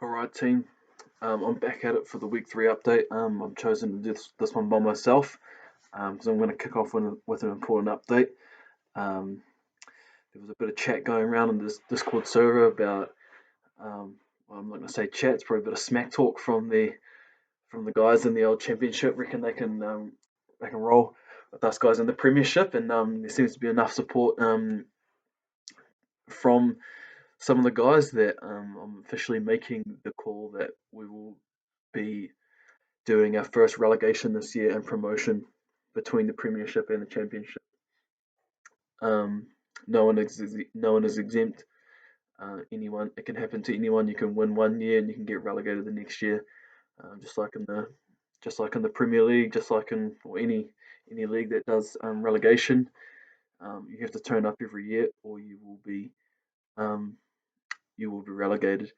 Alright team, I'm back at it for the week 3 update. I've chosen to do this one by myself because I'm going to kick off with an important update. Um, there was a bit of chat going around on this Discord server about, well, I'm not going to say chat, it's probably a bit of smack talk from the guys in the old championship. Reckon they can roll with us guys in the premiership, and there seems to be enough support from some of the guys that I'm officially making the call that we will be doing our first relegation this year and promotion between the Premiership and the Championship. Um, no one is exempt. Anyone, it can happen to anyone. You can win one year and you can get relegated the next year, just like in the Premier League, just like in or any league that does relegation. You have to turn up every year, or um, you will be relegated.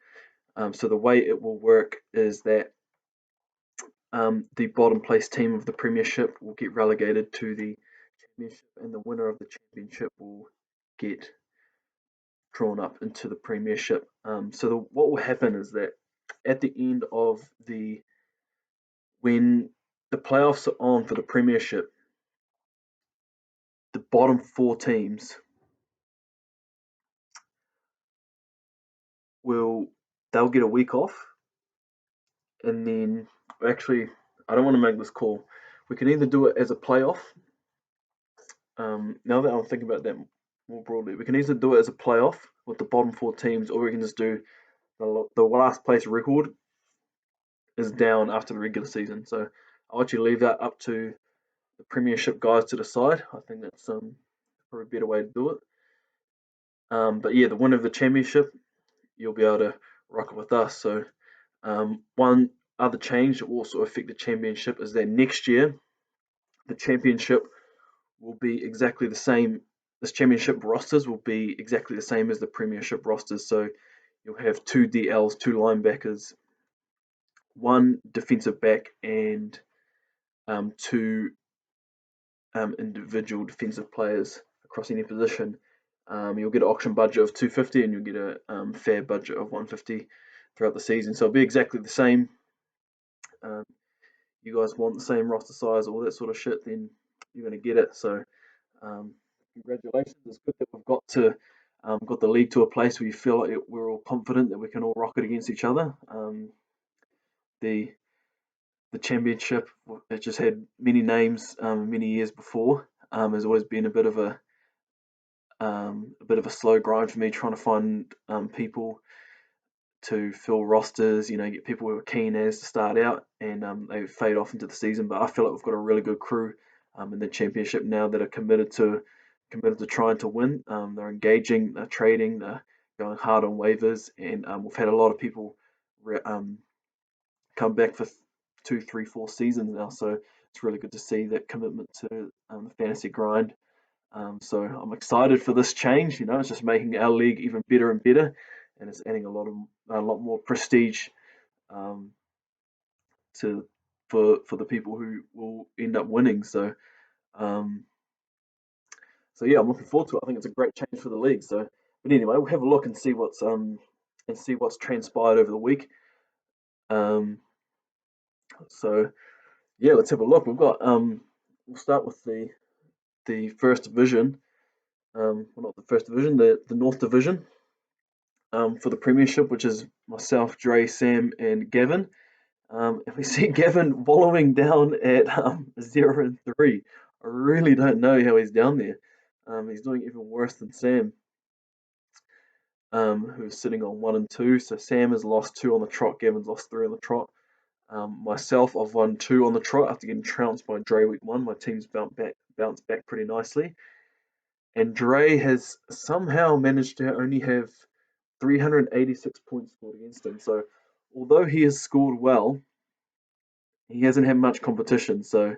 So the way it will work is that the bottom place team of the Premiership will get relegated to the Championship, and the winner of the Championship will get drawn up into the Premiership. What will happen is that at the end of when the playoffs are on for the Premiership, the bottom 4 teams will they'll get a week off, and then actually, I don't want to make this call. We can either do it as a playoff. Now that I'm thinking about that more broadly, we can either do it as a playoff with the bottom 4 teams, or we can just do the last place record is down after the regular season. So I'll actually leave that up to the Premiership guys to decide. I think that's probably a better way to do it. But yeah, the winner of the Championship, you'll be able to rock it with us. So one other change that will also affect the Championship is that next year the Championship will be exactly the same. This Championship rosters will be exactly the same as the Premiership rosters. So you'll have 2 DLs, 2 linebackers, 1 defensive back, and 2 individual defensive players across any position. You'll get an auction budget of 250, and you'll get a fair budget of 150 throughout the season. So it'll be exactly the same. Um, you guys want the same roster size, all that sort of shit, then you're going to get it. So congratulations! It's good that we've got the league to a place where you feel like we're all confident that we can all rock it against each other. The the championship, it just had many names many years before. Has always been a bit of a slow grind for me trying to find people to fill rosters. Get people who are keen as to start out, and they fade off into the season. But I feel like we've got a really good crew in the championship now that are committed to trying to win. They're engaging, they're trading, they're going hard on waivers, and we've had a lot of people come back for 2, 3, 4 seasons now. So it's really good to see that commitment to the fantasy grind. So I'm excited for this change. It's just making our league even better and better, and it's adding a lot more prestige um, to for the people who will end up winning. Um, so yeah, I'm looking forward to it. I think it's a great change for the league. But anyway, we'll have a look and see what's transpired over the week. Um, so yeah, let's have a look. We'll start with the first division. Well, not the first division, the North Division. For the Premiership, which is myself, Dre, Sam, and Gavin. And we see Gavin wallowing down at 0-3. I really don't know how he's down there. He's doing even worse than Sam, who's sitting on 1-2. So Sam has lost 2 on the trot, Gavin's lost 3 on the trot. Myself, I've won 2 on the trot after getting trounced by Dre week 1. My team's bounced back pretty nicely. And Dre has somehow managed to only have 386 points scored against him. So although he has scored well, he hasn't had much competition. So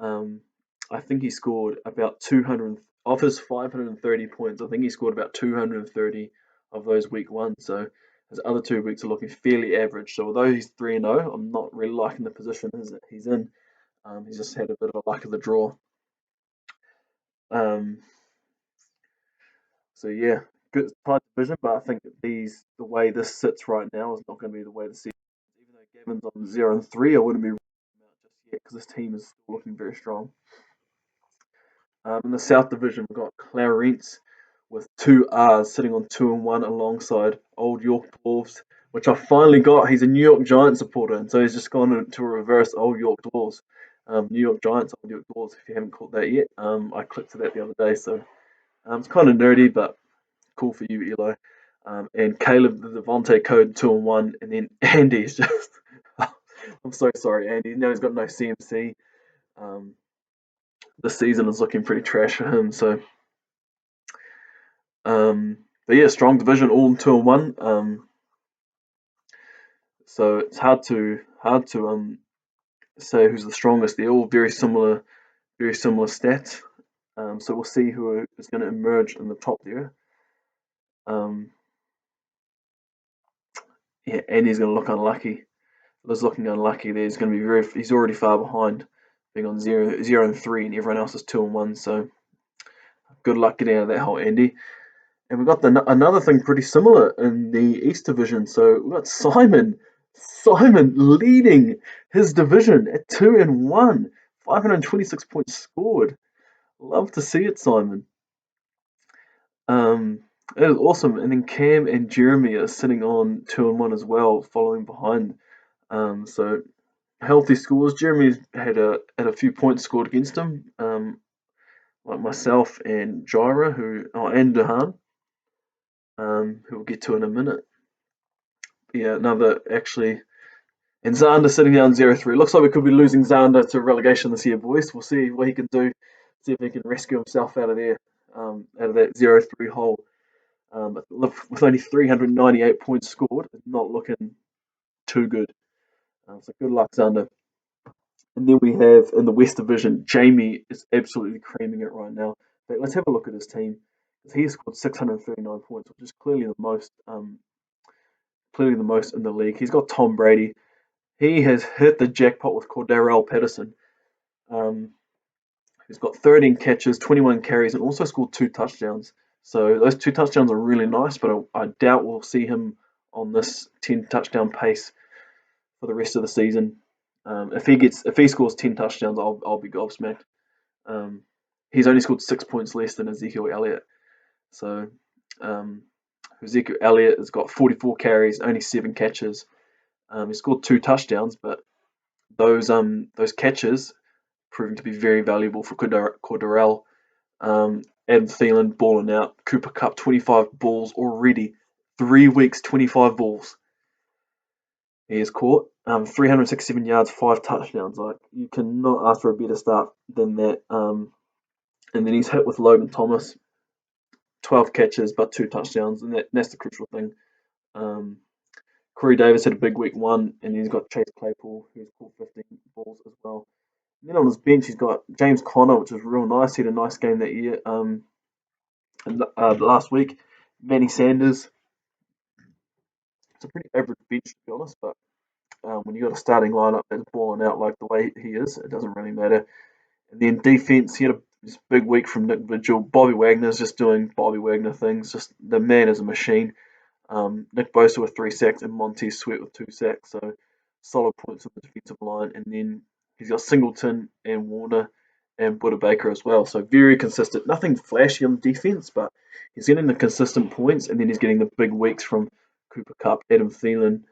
um, I think he scored about 200 of his 530 points. I think he scored about 230 of those week 1. So his other 2 weeks are looking fairly average. So although he's 3-0, I'm not really liking the position he's in. He's just had a bit of a luck of the draw. Um, so yeah, good tight division, but I think the way this sits right now is not going to be the way the season. Even though Gavin's on 0-3, I wouldn't be ruling him out just yet because this team is still looking very strong. In the South Division, we've got Clarence with two R's sitting on 2-1 alongside Old York Dwarves, which I finally got. He's a New York Giants supporter, and so he's just gone into a reverse Old York Dwarves. New York Giants, Old York Dwarves, if you haven't caught that yet. I clicked to that the other day, so it's kind of nerdy, but cool for you, Eli. And Caleb, the Devontae code 2-1, and then Andy's just. I'm so sorry, Andy. Now he's got no CMC. Um, the season is looking pretty trash for him. So, but yeah, strong division, all 2-1. So it's hard to say who's the strongest. They're all very similar stats. So we'll see who is going to emerge in the top there. Um, yeah, Andy's going to look unlucky. Was looking unlucky there. He's going to be He's already far behind, being on 0-3, and everyone else is 2-1. So good luck getting out of that hole, Andy. And we've got another thing pretty similar in the East Division. So we've got Simon leading his division at 2-1, 526 points scored. Love to see it, Simon. It is awesome. And then Cam and Jeremy are sitting on 2-1 as well, following behind. So healthy scores. Jeremy's had a few points scored against him, like myself and Jira, and Dahan, who we'll get to in a minute. But yeah, another actually, and Xander sitting down 0-3. Looks like we could be losing Xander to relegation this year, boys. We'll see what he can do. See if he can rescue himself out of there, out of that 0-3 hole. With only 398 points scored, it's not looking too good. So good luck, Xander. And then we have in the West Division, Jamie is absolutely creaming it right now. But let's have a look at his team. He scored 639 points, which is clearly the most in the league. He's got Tom Brady. He has hit the jackpot with Cordarrelle Patterson. He's got 13 catches, 21 carries, and also scored 2 touchdowns. So those 2 touchdowns are really nice, but I doubt we'll see him on this 10 touchdown pace for the rest of the season. If he scores 10 touchdowns, I'll be gobsmacked. He's only scored 6 points less than Ezekiel Elliott. So Ezekiel Elliott has got 44 carries, only 7 catches. He scored 2 touchdowns, but those catches proving to be very valuable for Cordarrelle. Adam Thielen balling out. Cooper Kupp 25 balls already. 3 weeks, 25 balls. He is caught. 367 yards, 5 touchdowns. Like, you cannot ask for a better start than that. And then he's hit with Logan Thomas, 12 catches but 2 touchdowns, and that's the crucial thing. Corey Davis had a big week 1, and he's got Chase Claypool, who's caught 15 balls as well. And then on his bench, he's got James Conner, which is real nice. He had a nice game that year. Last week, Manny Sanders. It's a pretty average bench, to be honest, but when you got a starting lineup that's balling out like the way he is, it doesn't really matter. And then defense, he had this big week from Nick Vigil. Bobby Wagner's just doing Bobby Wagner things. Just the man is a machine. Nick Bosa with 3 sacks and Montez Sweat with 2 sacks. So solid points on the defensive line. And then he's got Singleton and Warner and Buda Baker as well. So very consistent. Nothing flashy on defense, but he's getting the consistent points, and then he's getting the big weeks from Cooper Kupp, Adam Thielen,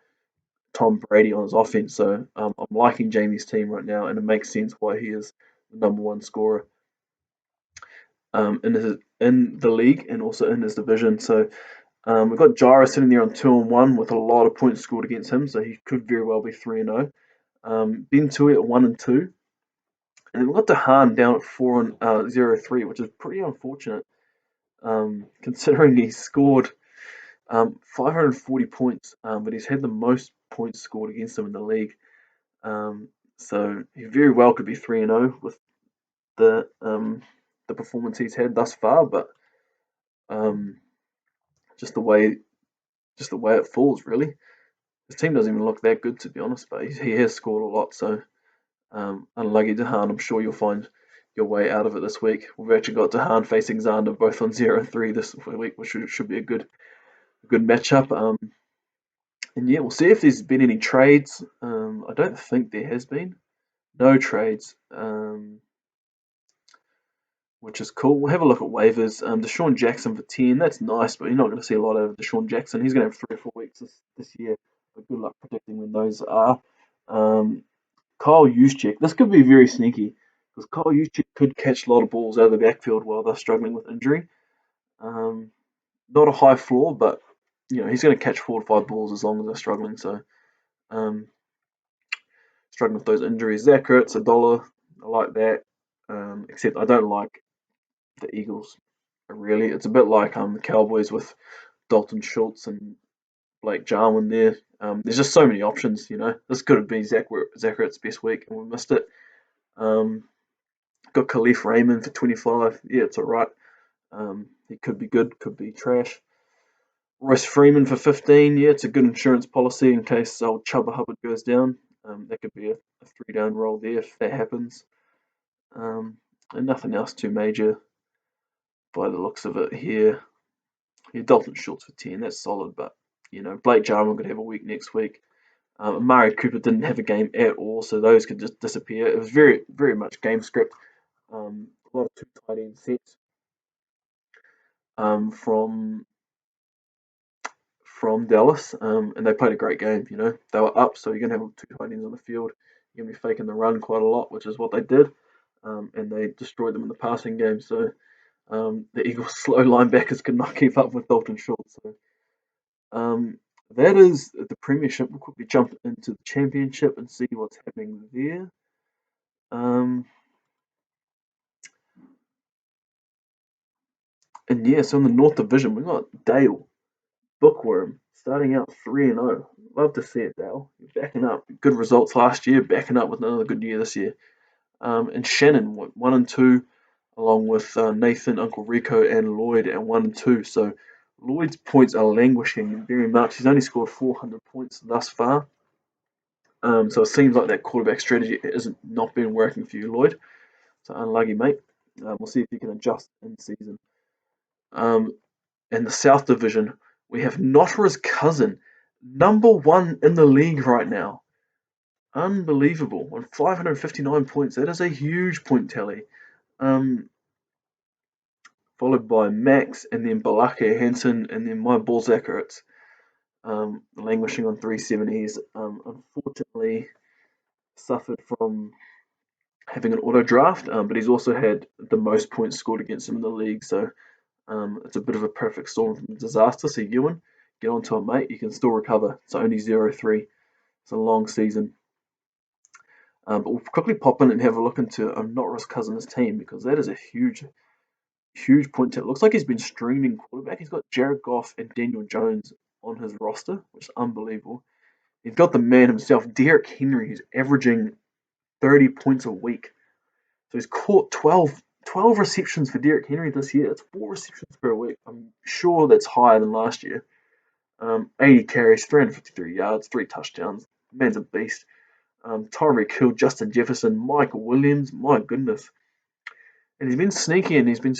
Tom Brady on his offense. So I'm liking Jamie's team right now, and it makes sense why he is the number one scorer in the league and also in his division. So we've got Jira sitting there on 2-1 with a lot of points scored against him, so he could very well be 3-0. Ben Tui at 1-2. And we've got Dahan down at 4-0-3, which is pretty unfortunate, considering he scored 540 points, but he's had the most points scored against him in the league. So he very well could be 3-0 with the performance he's had thus far, but just the way it falls, really. His team doesn't even look that good, to be honest, but he has scored a lot. So unlucky Dahan, I'm sure you'll find your way out of it this week. We've actually got Dehaan facing Xander both on 0-3 this week, which should be a good matchup. And yeah, we'll see if there's been any trades. I don't think there has been. No trades, which is cool. We'll have a look at waivers. Deshaun Jackson for 10, that's nice, but you're not going to see a lot of Deshaun Jackson. He's going to have 3 or 4 weeks this year, but good luck predicting when those are. Kyle Juszczyk, this could be very sneaky, because Kyle Juszczyk could catch a lot of balls out of the backfield while they're struggling with injury. Not a high floor, but he's going to catch 4 to 5 balls as long as they're struggling. So struggling with those injuries. Zach Ertz, $1. I like that. Except I don't like the Eagles. Really, it's a bit like the Cowboys with Dalton Schultz and Blake Jarwin there. There's just so many options. This could have been Zach Ertz's best week, and we missed it. Got Khalif Raymond for 25. Yeah, it's all right. He could be good, could be trash. Royce Freeman for 15. Yeah, it's a good insurance policy in case old Chuba Hubbard goes down. That could be a 3-down roll there if that happens. And nothing else too major by the looks of it here. Yeah, Dalton Schultz for 10. That's solid, but Blake Jarwin could have a week next week. Amari Cooper didn't have a game at all, so those could just disappear. It was very, very much game script. A lot of 2 tight end sets from Dallas, and they played a great game. They were up, so you're going to have 2 tight ends on the field. You're going to be faking the run quite a lot, which is what they did, and they destroyed them in the passing game. So the Eagles' slow linebackers could not keep up with Dalton Schultz. So that is the Premiership. We'll quickly jump into the Championship and see what's happening there. And yeah, so in the North Division, we got Dale Bookworm starting out 3-0. Love to see it, Dale. Backing up. Good results last year, backing up with another good year this year. And Shannon, 1-2, along with Nathan, Uncle Rico, and Lloyd at 1-2. So Lloyd's points are languishing very much. He's only scored 400 points thus far. So it seems like that quarterback strategy isn't not been working for you, Lloyd. So unlucky, mate. We'll see if you can adjust in season. In the South Division, we have Nottera's cousin, number 1 in the league right now. Unbelievable. On 559 points. That is a huge point tally. Followed by Max, and then Balake Hansen, and then my ball Zach Ertz. Languishing on 370s. Unfortunately, suffered from having an auto draft, but he's also had the most points scored against him in the league. So it's a bit of a perfect storm from disaster. So Ewan, get onto it, mate. You can still recover. It's only 0-3. It's a long season. But we'll quickly pop in and have a look into Nottera's cousin's team, because that is a huge point. It looks like he's been streaming quarterback. He's got Jared Goff and Daniel Jones on his roster, which is unbelievable. He's got the man himself, Derrick Henry, who's averaging 30 points a week. So he's caught 12 receptions for Derrick Henry this year. That's 4 receptions per week. I'm sure that's higher than last year. 80 carries, 353 yards, 3 touchdowns. The man's a beast. Tyreek Hill, Justin Jefferson, Michael Williams. My goodness. And he's been sneaky, and he's been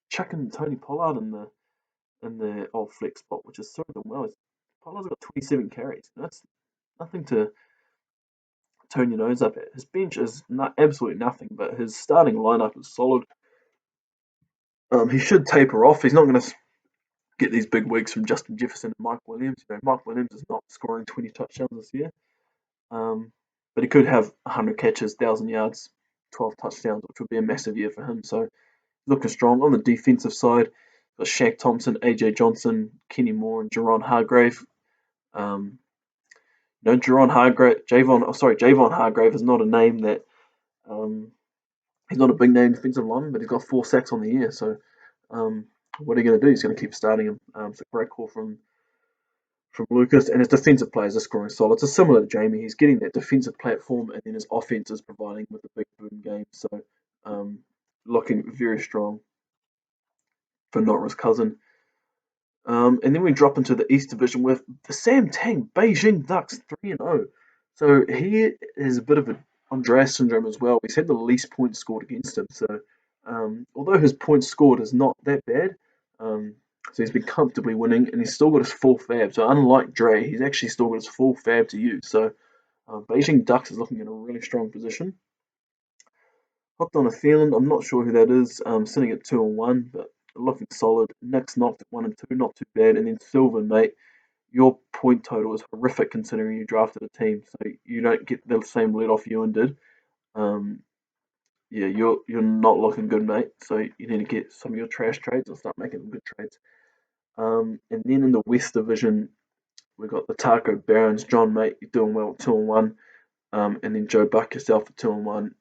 chucking Tony Pollard in the old flex spot, which has served him well. Pollard's got 27 carries. That's nothing to turn your nose up at. His bench is absolutely nothing, but his starting lineup is solid. He should taper off. He's not going to get these big weeks from Justin Jefferson and Mike Williams. Mike Williams is not scoring 20 touchdowns this year, but he could have 100 catches, 1,000 yards, 12 touchdowns, which would be a massive year for him. So he's looking strong. On the defensive side, got Shaq Thompson, AJ Johnson, Kenny Moore, and Javon Hargrave. Javon Hargrave is not a name that he's not a big name defensive lineman, but he's got 4 sacks on the year. So what are you going to do? He's going to keep starting him. It's a great call from Lucas, and his defensive players are scoring solid. So similar to Jamie, he's getting that defensive platform, and then his offense is providing with the big boom game. So looking very strong for Nottera's cousin. And then we drop into the East Division with the Sam Tang Beijing Ducks 3-0. So he is a bit of a Andreas syndrome as well. He's had the least points scored against him. So although his points scored is not that bad, so he's been comfortably winning, and he's still got his full fab. So unlike Dre, he's actually still got his full fab to use. So Beijing Ducks is looking in a really strong position. Hooked on a feeling, I'm not sure who that is. Sitting at 2-1, but looking solid. Nick's knocked at 1-2, not too bad. And then Sylvan, mate, your point total is horrific considering you drafted a team, so you don't get the same lead off Ewan did. Um, yeah, you're not looking good, mate. So you need to get some of your trash trades and start making them good trades. And then in the West Division, we've got the Taco Barons. John, mate, you're doing well, 2-1. And then Joe Buck yourself at 2-1.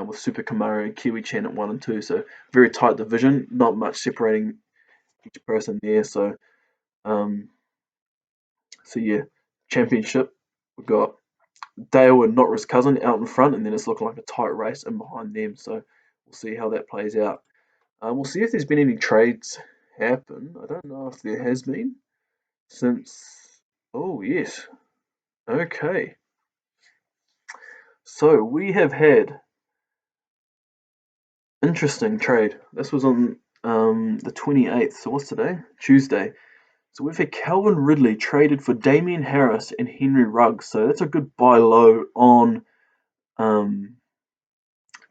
With Super Kamaru and Kiwi Chan at 1-2. So very tight division, not much separating each person there. Um, so yeah, championship. We've got Dale and Notra's cousin out in front, and then it's looking like a tight race in behind them. So we'll see how that plays out. We'll see if there's been any trades happen. I don't know if there has been since. Oh yes, okay. So we have had interesting trade. This was on the 28th. So what's today? Tuesday. So we've had Calvin Ridley traded for Damien Harris and Henry Ruggs. So that's a good buy low on um,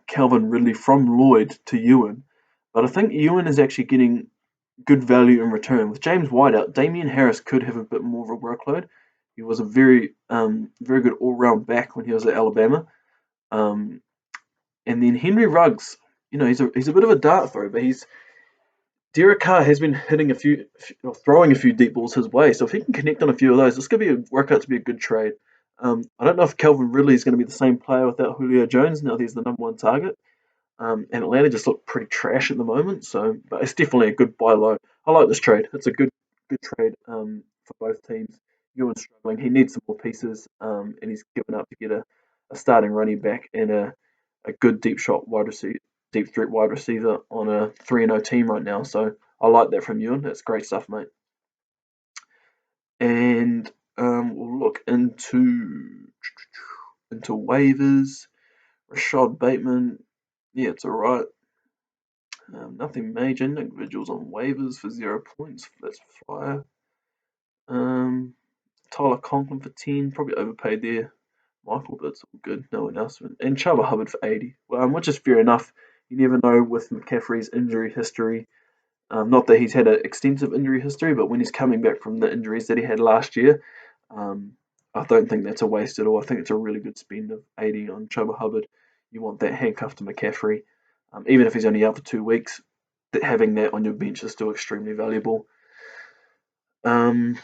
Calvin Ridley from Lloyd to Ewan. But I think Ewan is actually getting good value in return. With James White out, Damien Harris could have a bit more of a workload. He was a very good all-round back when he was at Alabama. Um, and then Henry Ruggs, he's a bit of a dart throw, but Derek Carr has been hitting or throwing a few deep balls his way. So if he can connect on a few of those, this could work out to be a good trade. I don't know if Calvin Ridley is going to be the same player without Julio Jones now that he's the number one target. And Atlanta just look pretty trash at the moment, but it's definitely a good buy low. I like this trade. It's a good trade for both teams. Ewan's struggling. He needs some more pieces, and he's given up to get a starting running back and a good deep threat wide receiver on a 3-0 team right now. So I like that from Ewan. That's great stuff, mate. And we'll look into waivers. Rashad Bateman, yeah, it's alright. Nothing major. Individuals on waivers for 0 points. That's fire. Tyler Conklin for 10. Probably overpaid there. Michael, but it's all good. No one else. And Chuba Hubbard for 80. Which is fair enough. You never know with McCaffrey's injury history. Not that he's had an extensive injury history, but when he's coming back from the injuries that he had last year, I don't think that's a waste at all. I think it's a really good spend of 80 on Chuba Hubbard. You want that handcuff to McCaffrey. Even if he's only out for 2 weeks, having that on your bench is still extremely valuable. And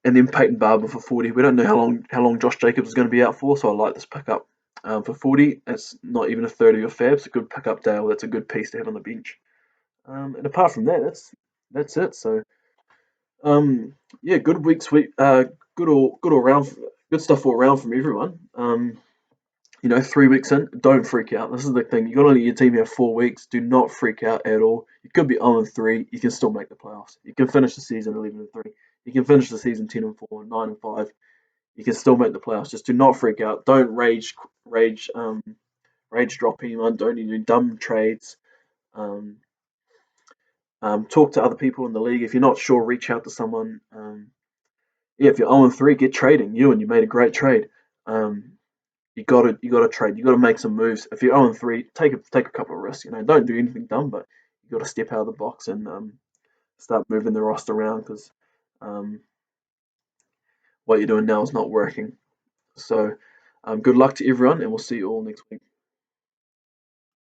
then Peyton Barber for 40. We don't know how long Josh Jacobs is going to be out for, so I like this pickup. For 40, it's not even a third of your fab. It's a good pickup, Dale. That's a good piece to have on the bench. And apart from that, that's it. So, yeah, good week's week. Good all round. Good stuff all around from everyone. 3 weeks in, don't freak out. This is the thing. You got to let your team have 4 weeks. Do not freak out at all. You could be 0-3. You can still make the playoffs. You can finish the season 11-3. You can finish the season 10-4, 9-5. You can still make the playoffs. Just do not freak out. Don't rage drop anyone. Don't do dumb trades. Talk to other people in the league. If you're not sure, reach out to someone. Yeah, if you're 0-3, get trading. You made a great trade. You gotta trade. You gotta make some moves. If you're 0-3, take a couple of risks. Don't do anything dumb, but you gotta step out of the box and start moving the roster around because what you're doing now is not working. So, good luck to everyone, and we'll see you all next week.